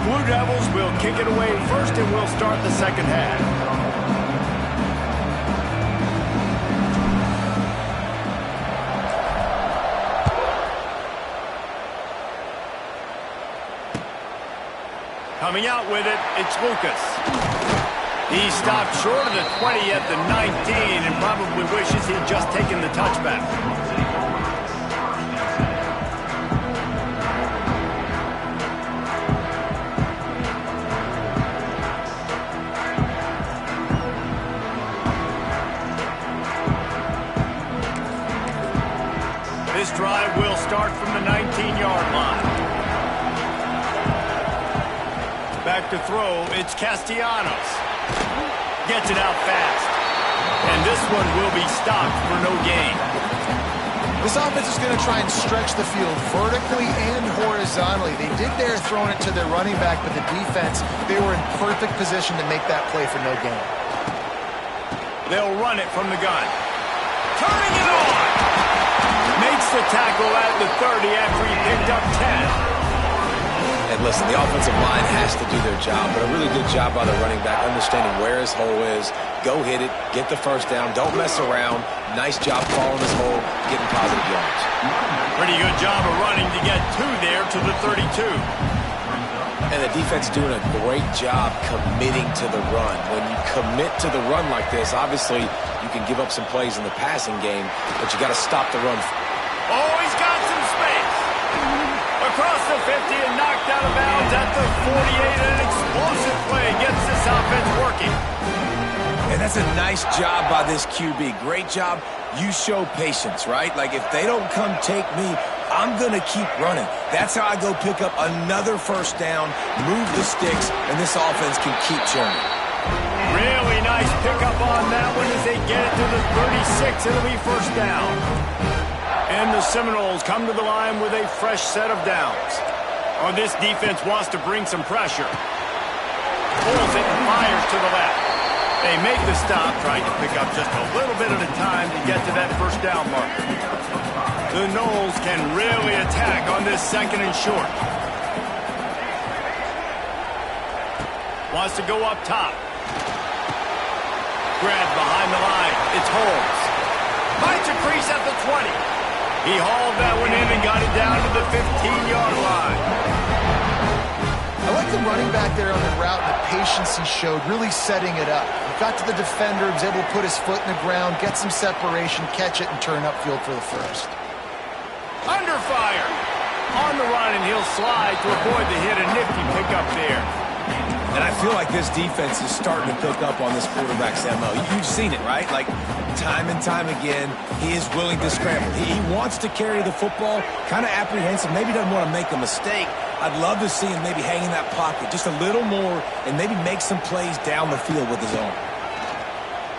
Blue Devils will kick it away first, and we'll start the second half. Coming out with it, it's Lucas. He stopped short of the 20 at the 19 and probably wishes he had just taken the touchback. This drive will start from the 19-yard line. Back to throw, it's Castellanos. Gets it out fast. And this one will be stopped for no gain. This offense is going to try and stretch the field vertically and horizontally. They did there throwing it to their running back, but the defense, they were in perfect position to make that play for no gain. They'll run it from the gun. Turning it on! Makes the tackle at the 30 after he picked up 10. And listen, the offensive line has to do their job, but a really good job by the running back, understanding where his hole is. Go hit it, get the first down, don't mess around. Nice job following his hole, getting positive yards. Pretty good job of running to get two there to the 32. And the defense doing a great job committing to the run. When you commit to the run like this, obviously you can give up some plays in the passing game, but you got to stop the run. Oh, he's got some space. Across the 50 and knocked out of bounds at the 48. An explosive play gets this offense working. And that's a nice job by this QB. Great job. You show patience, right? Like, if they don't come take me, I'm going to keep running. That's how I go pick up another first down, move the sticks, and this offense can keep churning. Really nice pickup on that one as they get it to the 36. It'll be first down. And the Seminoles come to the line with a fresh set of downs. Oh, this defense wants to bring some pressure. Pulls it and fires to the left. They make the stop, trying to pick up just a little bit at a time to get to that first down marker. The Noles can really attack on this second and short. Wants to go up top. Grabbed behind the line. It's Holmes. Finds a crease at the 20. He hauled that one in and got it down to the 15-yard line. I like the running back there on the route and the patience he showed, really setting it up. He got to the defender, was able to put his foot in the ground, get some separation, catch it, and turn upfield for the first. Under fire. On the run, and he'll slide to avoid the hit. A nifty pickup there. And I feel like this defense is starting to pick up on this quarterback's MO. You've seen it, right? Like, time and time again, he is willing to scramble. He wants to carry the football, kind of apprehensive, maybe doesn't want to make a mistake. I'd love to see him maybe hang in that pocket just a little more and maybe make some plays down the field with his own.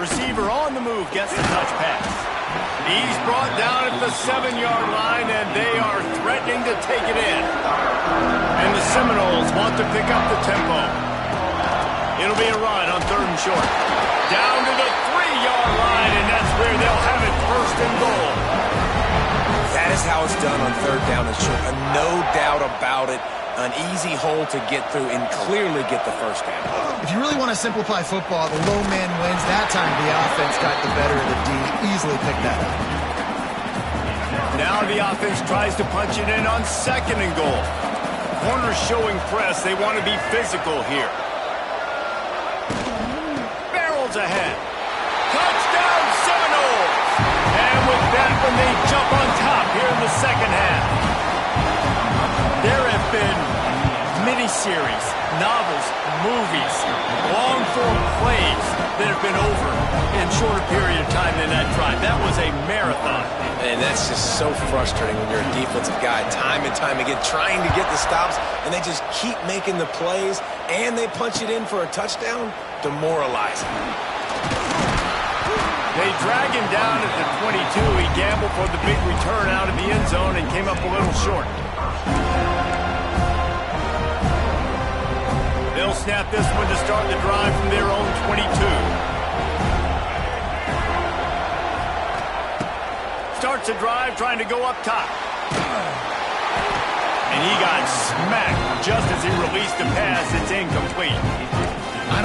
Receiver on the move gets the touch pass. He's brought down at the 7-yard line, and they are threatening to take it in. And the Seminoles want to pick up the tempo. It'll be a run on third and short. Down to the 3-yard line, and that's where they'll have it first and goal. That is how it's done on third down and short. No doubt about it. An easy hole to get through and clearly get the first down. If you really want to simplify football, the low man wins. That time the offense got the better of the D. Easily picked that up. Now the offense tries to punch it in on second and goal. Corners showing press. They want to be physical here. Barrels ahead. Touchdown Seminoles! And with that one, they jump on top here in the second half. There have been miniseries, novels, movies, long-form plays that have been over in shorter period of time than that drive. That was a marathon. And that's just so frustrating when you're a defensive guy, time and time again, trying to get the stops, and they just keep making the plays, and they punch it in for a touchdown. Demoralizing. They drag him down at the 22. He gambled for the big return out of the end zone and came up a little short. They'll snap this one to start the drive from their own 22. Starts a drive trying to go up top. And he got smacked just as he released the pass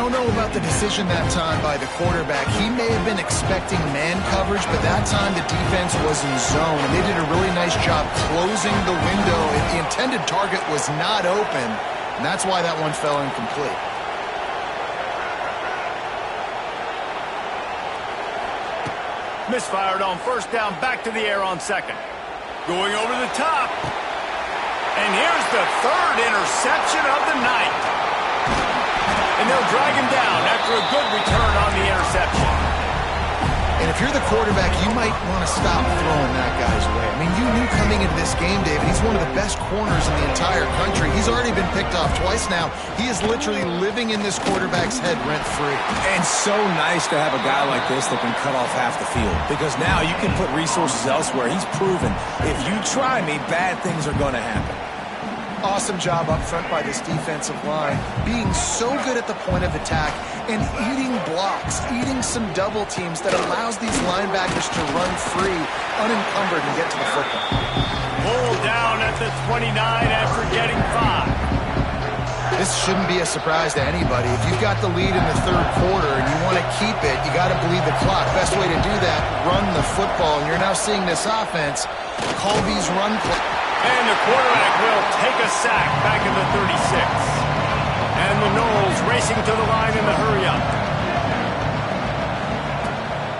don't know about the decision that time by the quarterback. He may have been expecting man coverage, but that time the defense was in zone, and they did a really nice job closing the window. The intended target was not open, and that's why that one fell incomplete. Misfired on first down, back to the air on second. Going over the top. And here's the third interception of the night. And they'll drag him down after a good return on the interception. And if you're the quarterback, you might want to stop throwing that guy's way. I mean, you knew coming into this game, David, he's one of the best corners in the entire country. He's already been picked off twice now. He is literally living in this quarterback's head rent-free. And so nice to have a guy like this that can cut off half the field. Because now you can put resources elsewhere. He's proven, if you try me, bad things are going to happen. Awesome job up front by this defensive line, being so good at the point of attack and eating blocks, eating some double teams that allows these linebackers to run free, unencumbered, and get to the football. Pulled down at the 29 after getting 5. This shouldn't be a surprise to anybody. If you've got the lead in the third quarter and you want to keep it, you got to bleed the clock. Best way to do that, run the football. And you're now seeing this offense call these run plays. And the quarterback will take a sack back in the 36. And the Noles racing to the line in the hurry-up.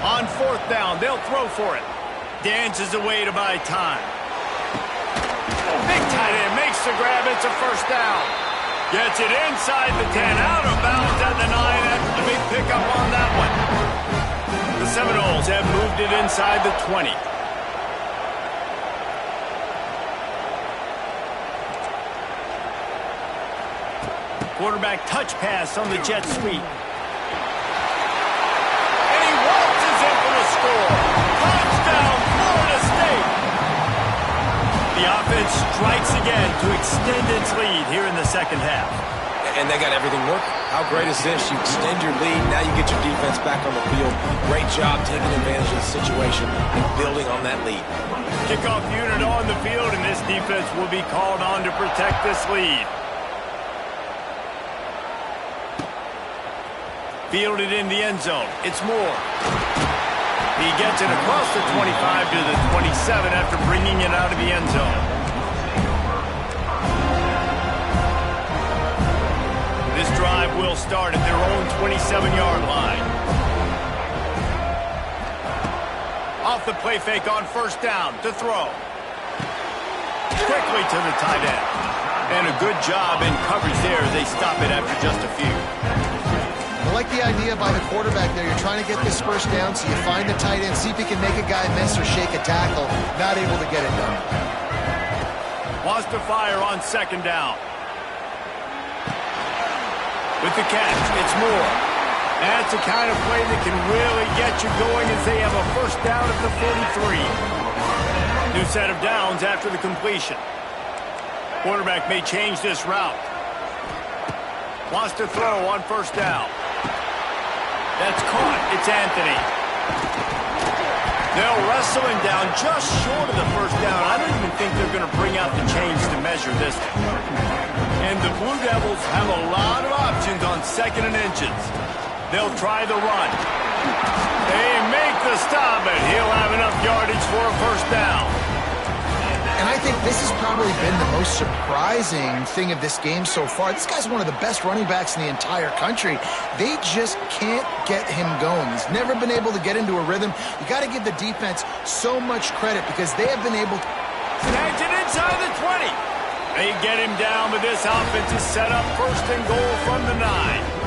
On fourth down, they'll throw for it. Dances away to buy time. Big tight end makes the grab. It's a first down. Gets it inside the 10, out of bounds at the 9. That's a big pickup on that one. The Seminoles have moved it inside the 20. Quarterback touch pass on the jet sweep. And he waltzes in for the score. Touchdown, Florida State. The offense strikes again to extend its lead here in the second half. And they got everything working. How great is this? You extend your lead, now you get your defense back on the field. Great job taking advantage of the situation and building on that lead. Kickoff unit on the field, and this defense will be called on to protect this lead. Fielded in the end zone. It's Moore. He gets it across the 25 to the 27 after bringing it out of the end zone. This drive will start at their own 27-yard line. Off the play fake on first down to throw. Quickly to the tight end. And a good job in coverage there as they stop it after just a few. I like the idea by the quarterback there. You're trying to get this first down, so you find the tight end, see if he can make a guy miss or shake a tackle. Not able to get it done. Wants to fire on second down. With the catch, it's Moore. That's the kind of play that can really get you going as they have a first down at the 43. New set of downs after the completion. Quarterback may change this route. Wants to throw on first down. That's caught. It's Anthony. They'll wrestle him down just short of the first down. I don't even think they're going to bring out the chains to measure this one. And the Blue Devils have a lot of options on second and inches. They'll try the run. They make the stop, and he'll have enough yardage for a first down. And I think this has probably been the most surprising thing of this game so far. This guy's one of the best running backs in the entire country. They just can't get him going. He's never been able to get into a rhythm. You got to give the defense so much credit because they have been able to... Snags it inside the 20. They get him down, but this offense is set up first and goal from the 9.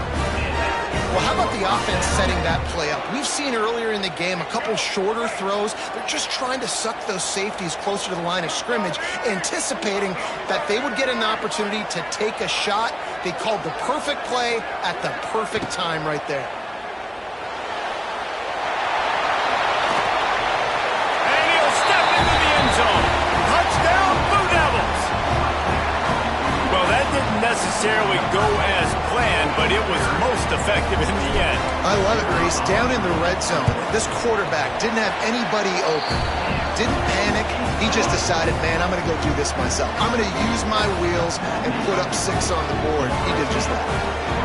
Well, how about the offense setting that play up? We've seen earlier in the game a couple shorter throws. They're just trying to suck those safeties closer to the line of scrimmage, anticipating that they would get an opportunity to take a shot. They called the perfect play at the perfect time right there. And he'll step into the end zone. Touchdown, Blue Devils. Well, that didn't necessarily go as planned, but it was most effective in the end. I love it, Reese. Down in the red zone, this quarterback didn't have anybody open. Didn't panic. He just decided, man, I'm going to go do this myself. I'm going to use my wheels and put up 6 on the board. He did just that.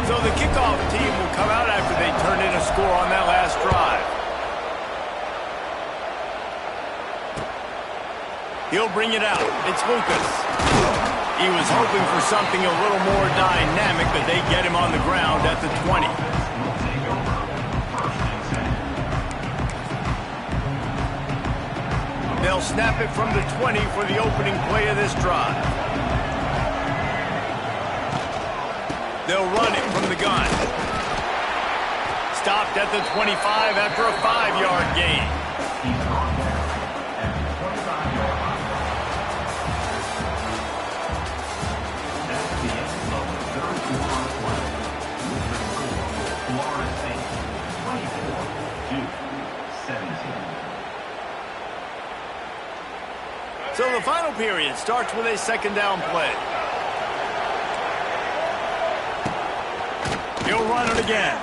So So the kickoff team will come out after they turn in a score on that last drive. He'll bring it out. It's Lucas. He was hoping for something a little more dynamic, but they get him on the ground at the 20. They'll snap it from the 20 for the opening play of this drive. They'll run it from the gun. Stopped at the 25 after a 5-yard gain. So the final period starts with a second down play. He'll run it again.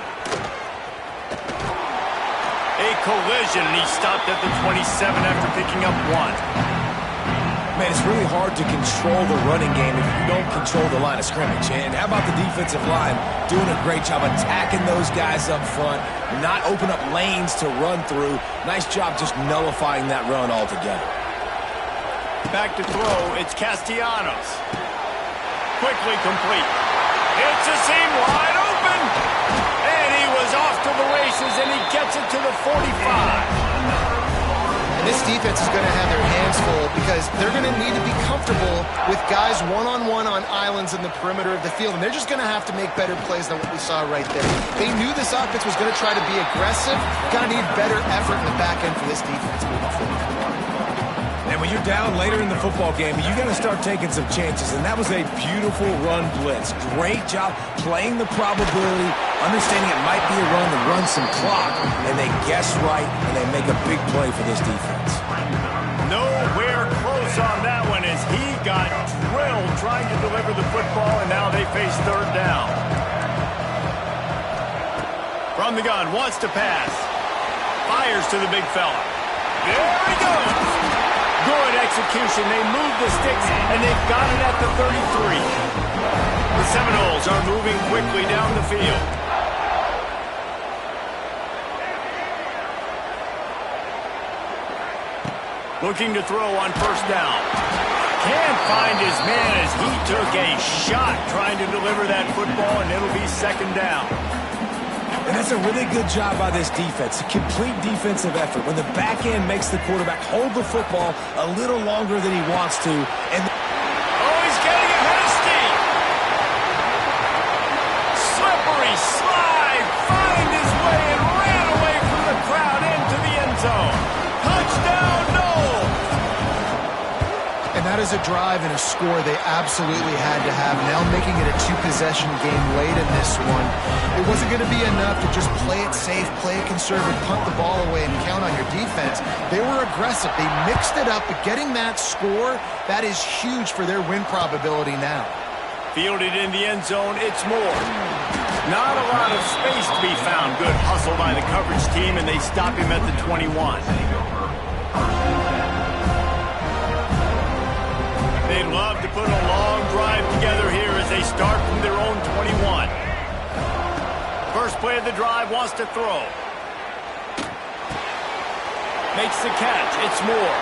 A collision, and he stopped at the 27 after picking up 1. Man, it's really hard to control the running game if you don't control the line of scrimmage. And how about the defensive line doing a great job attacking those guys up front, not open up lanes to run through. Nice job just nullifying that run altogether. Back to throw, it's Castellanos. Quickly complete. It's a seam wide open. And he was off to the races, and he gets it to the 45. And this defense is going to have their hands full because they're going to need to be comfortable with guys one-on-one on islands in the perimeter of the field. And they're just going to have to make better plays than what we saw right there. They knew this offense was going to try to be aggressive. Going to need better effort in the back end for this defense moving forward. And when you're down later in the football game, you got to start taking some chances. And that was a beautiful run blitz. Great job playing the probability, understanding it might be a run and run some clock. And they guess right, and they make a big play for this defense. Nowhere close on that one as he got drilled trying to deliver the football, and now they face third down. From the gun, wants to pass. Fires to the big fella. There he goes. Good execution. They move the sticks, and they've got it at the 33. The Seminoles are moving quickly down the field. Looking to throw on first down. Can't find his man as he took a shot trying to deliver that football, and it'll be second down. And that's a really good job by this defense. A complete defensive effort. When the back end makes the quarterback hold the football a little longer than he wants to. And oh, he's getting ahead of steam. Slippery slide. Find his way and ran away from the crowd into the end zone. Touchdown, Noles. And that is a drive and a score they absolutely had to have. Now making it a two-possession game late in this one. It wasn't going to be enough to just play it safe, play it conservative, punt the ball away, and count on your defense. They were aggressive. They mixed it up, but getting that score, that is huge for their win probability now. Fielded in the end zone, it's Moore. Not a lot of space to be found. Good hustle by the coverage team, and they stop him at the 21. They'd love to put a long drive together here as they start from their own 21. First play of the drive, wants to throw. Makes the catch. It's Moore.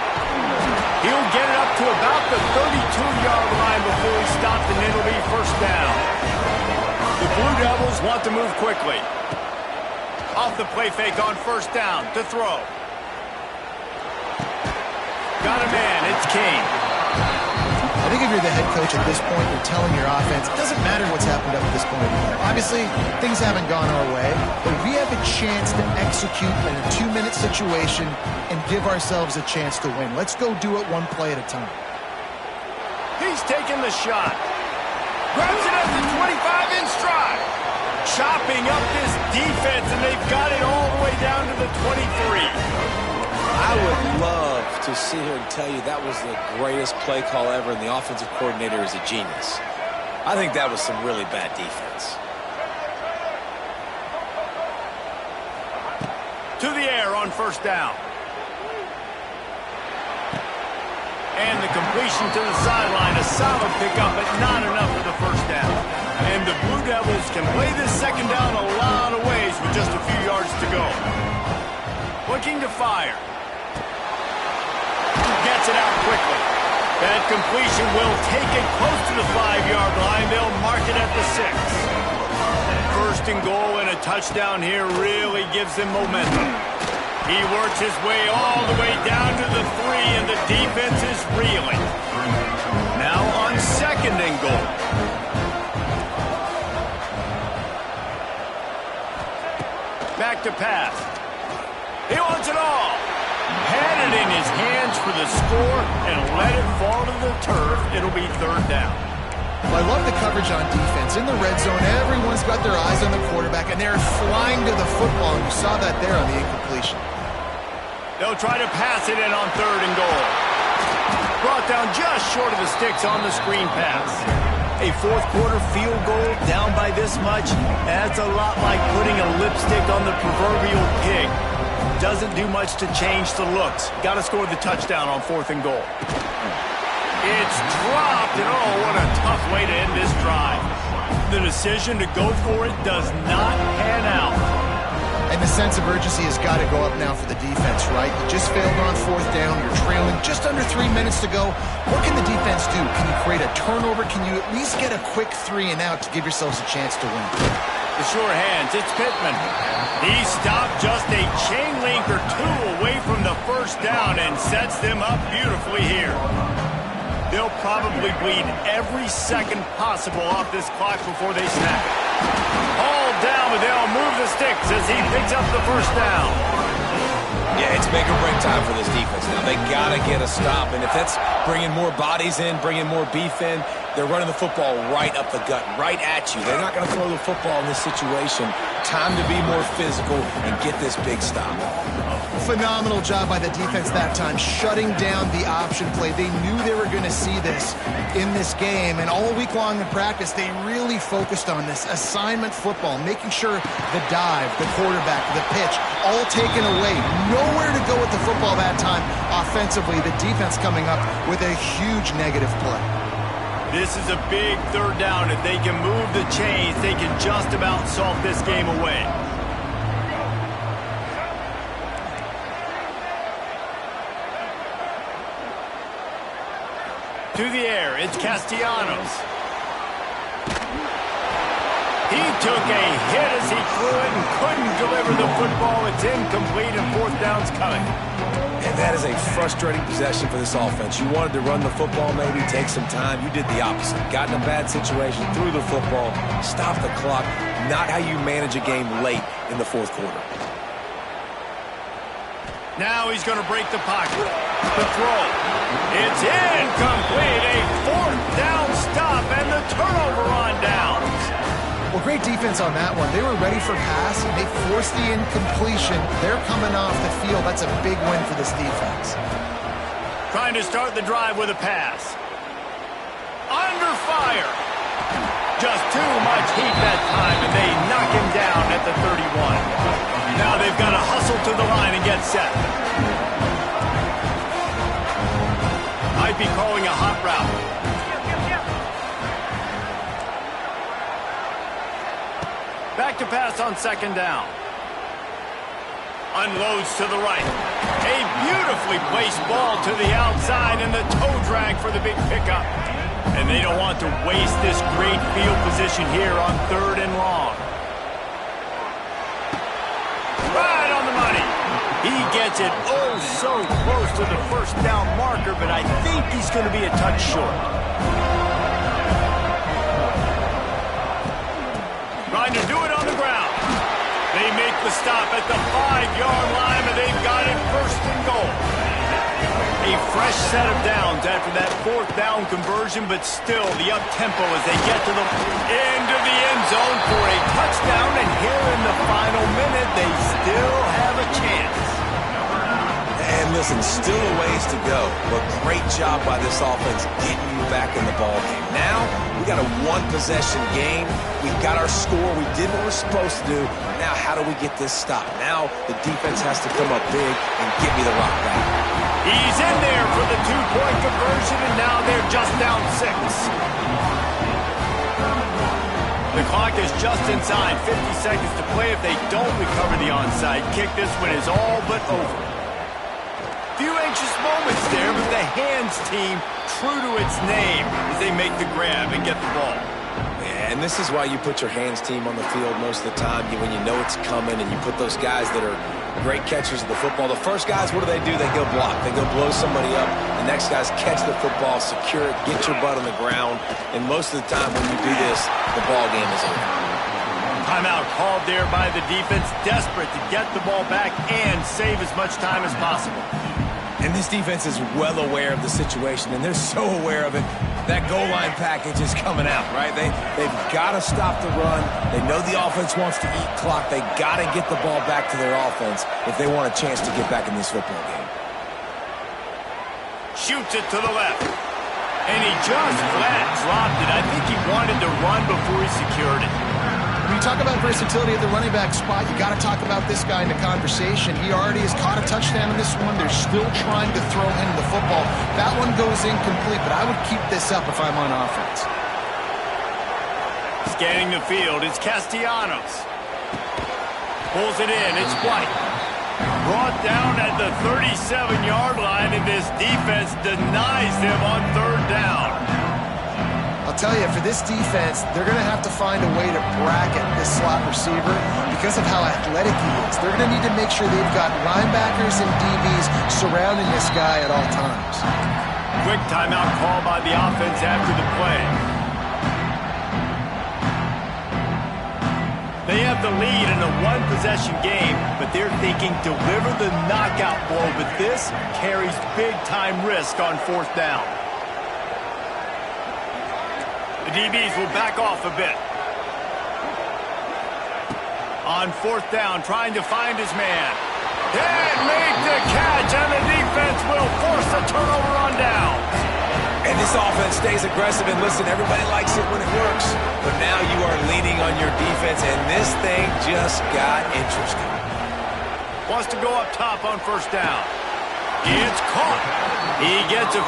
He'll get it up to about the 32-yard line before he's stopped, and it'll be first down. The Blue Devils want to move quickly. Off the play fake on first down to throw. Got a man. It's King. I think if you're the head coach at this point, you're telling your offense, it doesn't matter what's happened up to this point. Obviously, things haven't gone our way, but we have a chance to execute in a 2-minute situation and give ourselves a chance to win. Let's go do it one play at a time. He's taking the shot. Grabs it at the 25 in stride. Chopping up this defense, and they've got it all the way down to the 23. I would love to sit here and tell you that was the greatest play call ever, and the offensive coordinator is a genius. I think that was some really bad defense. To the air on first down. And the completion to the sideline, a solid pickup, but not enough for the first down. And And the Blue Devils can play this second down a lot of ways with just a few yards to go. Looking to fire. Gets it out quickly. That completion will take it close to the 5-yard line. They'll mark it at the 6. First and goal and a touchdown here really gives them momentum. He works his way all the way down to the 3, and the defense is reeling. Now on second and goal. Back to pass. He wants it all. Had it in his hands for the score and let it fall to the turf. It'll be third down. Well, I love the coverage on defense. In the red zone, everyone's got their eyes on the quarterback, and they're flying to the football, and you saw that there on the incompletion. They'll try to pass it in on third and goal. Brought down just short of the sticks on the screen pass. A fourth-quarter field goal down by this much, that's a lot like putting a lipstick on the proverbial pig. Doesn't do much to change the looks. Got to score the touchdown on fourth and goal. It's dropped, and oh, what a tough way to end this drive. The decision to go for it does not pan out. And the sense of urgency has got to go up now for the defense, right? You just failed on fourth down. You're trailing just under 3 minutes to go. What can the defense do? Can you create a turnover? Can you at least get a quick 3 and out to give yourselves a chance to win? The sure hands, it's Pittman. He stopped just a chain link or 2 away from the first down and sets them up beautifully here. They'll probably bleed every second possible off this clock before they snap it. All down, but they'll move the sticks as he picks up the first down. Yeah, it's make or break time for this defense now. They got to get a stop, and if that's bringing more bodies in, bringing more beef in, they're running the football right up the gut, right at you. They're not going to throw the football in this situation. Time to be more physical and get this big stop. Phenomenal job by the defense that time, shutting down the option play. They knew they were going to see this in this game, and all week long in practice, they really focused on this assignment football, making sure the dive, the quarterback, the pitch, all taken away. Nowhere to go with the football that time offensively. The defense coming up with a huge negative play. This is a big third down. If they can move the chains, they can just about salt this game away. To the air, it's Castellanos. He took a hit as he threw it and couldn't deliver the football. It's incomplete and fourth down's coming. And that is a frustrating possession for this offense. You wanted to run the football, maybe take some time. You did the opposite. Got in a bad situation, threw the football, stopped the clock. Not how you manage a game late in the fourth quarter. Now he's going to break the pocket. The throw. It's incomplete. A fourth down stop and the turnover on downs. Well, great defense on that one. They were ready for pass. They forced the incompletion. They're coming off the field. That's a big win for this defense. Trying to start the drive with a pass. Under fire. Just too much heat that time, and they knock him down at the 31. Now they've got to hustle to the line and get set. Might be calling a hot route. Back to pass on second down. Unloads to the right. A beautifully placed ball to the outside and the toe drag for the big pickup. And they don't want to waste this great field position here on third and long. Right on the money. He gets it oh so close to the first down marker, but I think he's going to be a touch short. Trying to do it on the ground. They make the stop at the 5-yard line, and they've got it first and goal. A fresh set of downs after that fourth down conversion, but still the up-tempo as they get to the end of the end zone for a touchdown, and here in the final minute, they still have a chance. And listen, still a ways to go, but great job by this offense getting you back in the ballgame. Now, we got a one-possession game. We got our score. We did what we're supposed to do. Now, how do we get this stop? Now, the defense has to come up big and get me the rock back. He's in there for the two-point conversion, and now they're just down 6. The clock is just inside 50 seconds to play. If they don't recover the onside kick, this one is all but over. Few anxious moments there, but the hands team true to its name as they make the grab and get the ball. Yeah, and this is why you put your hands team on the field most of the time when you know it's coming, and you put those guys that are great catchers of the football. The first guys, what do? They go block. They go blow somebody up. The next guys catch the football, secure it, get your butt on the ground, and most of the time when you do this, the ball game is over. Timeout called there by the defense, desperate to get the ball back and save as much time as possible. And this defense is well aware of the situation, and they're so aware of it. That goal line package is coming out, right? They've got to stop the run. They know the offense wants to eat clock. They got to get the ball back to their offense if they want a chance to get back in this football game. Shoots it to the left. And he just flat dropped it. I think he wanted to run before he secured it. When you talk about versatility at the running back spot, you got to talk about this guy in the conversation. He already has caught a touchdown in this one. They're still trying to throw him the football. That one goes incomplete, but I would keep this up if I'm on offense. Scanning the field, it's Castellanos. Pulls it in, it's White. Brought down at the 37-yard line, and this defense denies them on third down. I'll tell you, for this defense, they're going to have to find a way to bracket this slot receiver because of how athletic he is. They're going to need to make sure they've got linebackers and DBs surrounding this guy at all times. Quick timeout call by the offense after the play. They have the lead in a one-possession game, but they're thinking deliver the knockout blow, but this carries big-time risk on fourth down. The DBs will back off a bit. On fourth down, trying to find his man. And make the catch, and the defense will force a turnover on downs. And this offense stays aggressive, and listen, everybody likes it when it works. But now you are leaning on your defense, and this thing just got interesting. Wants to go up top on first down. It's caught. He gets a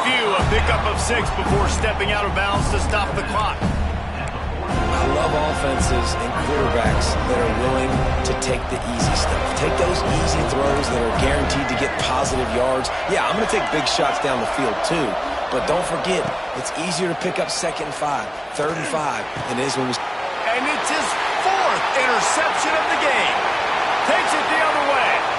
pickup of 6 before stepping out of bounds to stop the clock. I love offenses and quarterbacks that are willing to take the easy stuff. Take those easy throws that are guaranteed to get positive yards. Yeah, I'm going to take big shots down the field too, but don't forget, it's easier to pick up 2nd and 5, 3rd and 5 than it is when we... And it's his 4th interception of the game. Takes it the other way.